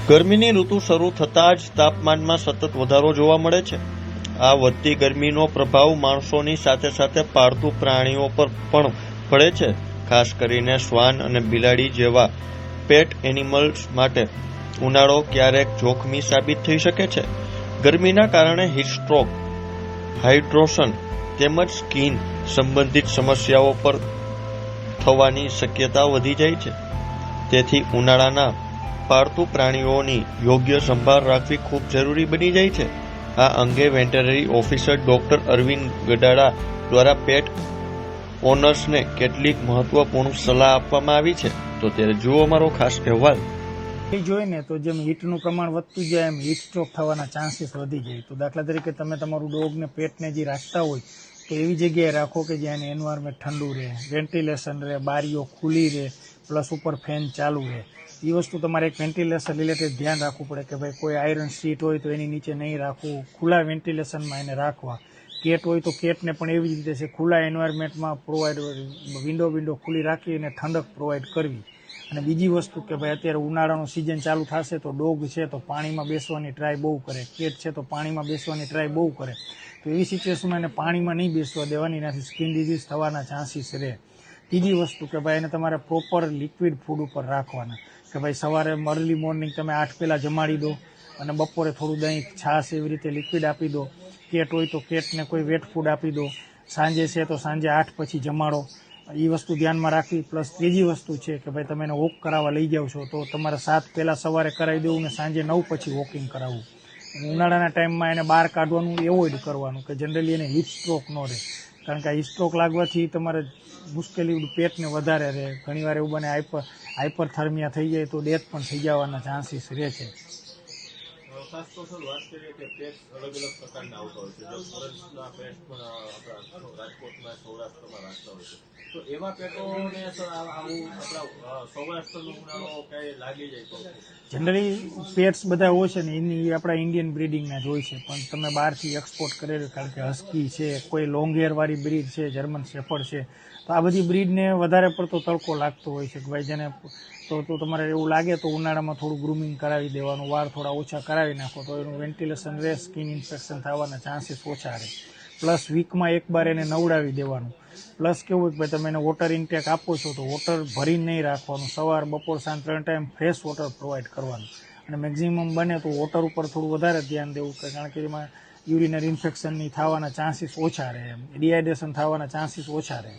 ગરમીની ઋતુ શરૂ થતાં જ તાપમાનમાં સતત વધારો જોવા મળે છે. આ વધતી ગરમીનો પ્રભાવ માણસોની સાથે સાથે પાળતુ પ્રાણીઓ પર પણ પડે છે. ખાસ કરીને શ્વાન અને બિલાડી જેવા પેટ એનિમલ્સ માટે ઉનાળો ક્યારેક જોખમી સાબિત થઈ શકે છે. ગરમીના કારણે હીટસ્ટ્રોક, હાઇડ્રેશન તેમજ સ્કિન સંબંધિત સમસ્યાઓ પર થવાની શક્યતા વધી જાય છે. તેથી ઉનાળાના પાળતુ પ્રાણીઓની યોગ્ય સંભાળ રાખવી ખૂબ જરૂરી બની જાય છે. આ અંગે વેટરનરી ઓફિસર ડોક્ટર અરવિંદ ગડાળા દ્વારા પેટ ઓનર્સને કેટલીક મહત્વપૂર્ણ સલાહ આપવામાં આવી છે. તો ત્યારે જુઓ અમારો ખાસ અહેવાલ. જોઈને તો જેમ હીટનું પ્રમાણ વધતું જાય એમ હીટ સ્ટ્રોક થવાના ચાન્સીસ વધી જાય. તો દાખલા તરીકે તમે તમારું ડોગને પેટને જે રાખતા હોય તો એવી જગ્યાએ રાખો કે જ્યાં એન્વાયરમેન્ટ ઠંડુ રહે, વેન્ટિલેશન રહે, બારીઓ ખુલ્લી રહે, પ્લસ ઉપર ફેન ચાલુ રહે. એ વસ્તુ તમારે એક વેન્ટિલેશન રિલેટેડ ધ્યાન રાખવું પડે કે ભાઈ કોઈ આયરન શીટ હોય તો એની નીચે નહીં રાખવું, ખુલ્લા વેન્ટિલેશનમાં એને રાખવા. કેટ હોય તો કેટને પણ એવી જ રીતે છે, ખુલ્લા એન્વાયરમેન્ટમાં પ્રોવાઈડ વિન્ડો ખુલ્લી રાખી અને ઠંડક પ્રોવાઈડ કરવી. અને બીજી વસ્તુ કે ભાઈ અત્યારે ઉનાળાનો સિઝન ચાલુ થશે તો ડોગ છે તો પાણીમાં બેસવાની ટ્રાય બહુ કરે, કેટ છે તો પાણીમાં બેસવાની ટ્રાય બહુ કરે. તો એવી સિચ્યુએશનમાં એને પાણીમાં નહીં બેસવા દેવાની, એનાથી સ્કિન ડિઝીઝ થવાના ચાન્સીસ રહે. ત્રીજી વસ્તુ કે ભાઈ એને તમારે પ્રોપર લિક્વિડ ફૂડ ઉપર રાખવાના કે ભાઈ સવારે અર્લી મોર્નિંગ તમે 8 પહેલાં જમાડી દો અને બપોરે થોડું દહીં, છાશ એવી રીતે લિક્વિડ આપી દો. કેટ હોય તો કેટને કોઈ વેટ ફૂડ આપી દો. સાંજે છે તો સાંજે 8 પછી જમાડો. એ વસ્તુ ધ્યાનમાં રાખવી. પ્લસ ત્રીજી વસ્તુ છે કે ભાઈ તમે એને વોક કરાવવા લઈ જાઓ છો તો તમારે 7 પહેલાં સવારે કરાવી દેવું ને સાંજે 9 પછી વોકિંગ કરાવવું. ઉનાળાના ટાઈમમાં એને બહાર કાઢવાનું એવોઇડ કરવાનું કે જનરલી એને હીટ સ્ટ્રોક ન રહે. કારણ કે આ હીટ સ્ટ્રોક લાગવાથી તમારે મુશ્કેલી પેટને વધારે રહે. ઘણીવાર એવું બને હાઇપરથર્મિયા થઈ જાય તો ડેથ પણ થઈ જવાના ચાન્સીસ રહે છે. ખાસ તો સર વાત કરીએ કે પેટ્સ અલગ અલગ પ્રકારના આવતા હોય છે. જો ફોરેસ્ટના પેટ્સ પણ આપણા રાજકોટમાં, સૌરાષ્ટ્રમાં રાખતા હોય છે. તો એવા પેટોને સર આવું આપણા સૌરાષ્ટ્રનો ઉનાળો ક્યાંય લાગી જાય તો જનરલી પેટ્સ બધા હોય છે ને એની આપણા ઇન્ડિયન બ્રીડિંગના જ હોય છે, પણ તમે બહારથી એક્સપોર્ટ કરેલું, કારણ કે હસ્કી છે, કોઈ લોંગ હેરવાળી બ્રીડ છે, જર્મન શેફર્ડ છે, તો આ બધી બ્રીડને વધારે પડતો તડકો લાગતો હોય છે કે ભાઈ જેને તો તમારે એવું લાગે તો ઉનાળામાં થોડું ગ્રૂમિંગ કરાવી દેવાનું, વાળ થોડા ઓછા કરાવી નાખો તો એનું વેન્ટિલેશન રહે, સ્કિન ઇન્ફેક્શન થવાના ચાન્સીસ ઓછા રહે. પ્લસ વીકમાં એક વાર એને નવડાવી દેવાનું. પ્લસ કેવું કે ભાઈ તમે એને વોટર ઇન્ટેક આપો છો તો વોટર ભરીને નહીં રાખવાનું. સવાર, બપોર, સાંજ 3 ટાઈમ ફ્રેશ વોટર પ્રોવાઈડ કરવાનું. અને મેક્ઝિમમ બને તો વોટર ઉપર થોડું વધારે ધ્યાન દેવું, કારણ કે એમાં યુરિનરી ઇન્ફેક્શનની થવાના ચાન્સીસ ઓછા રહે, ડિહાઇડ્રેશન થવાના ચાન્સીસ ઓછા રહે.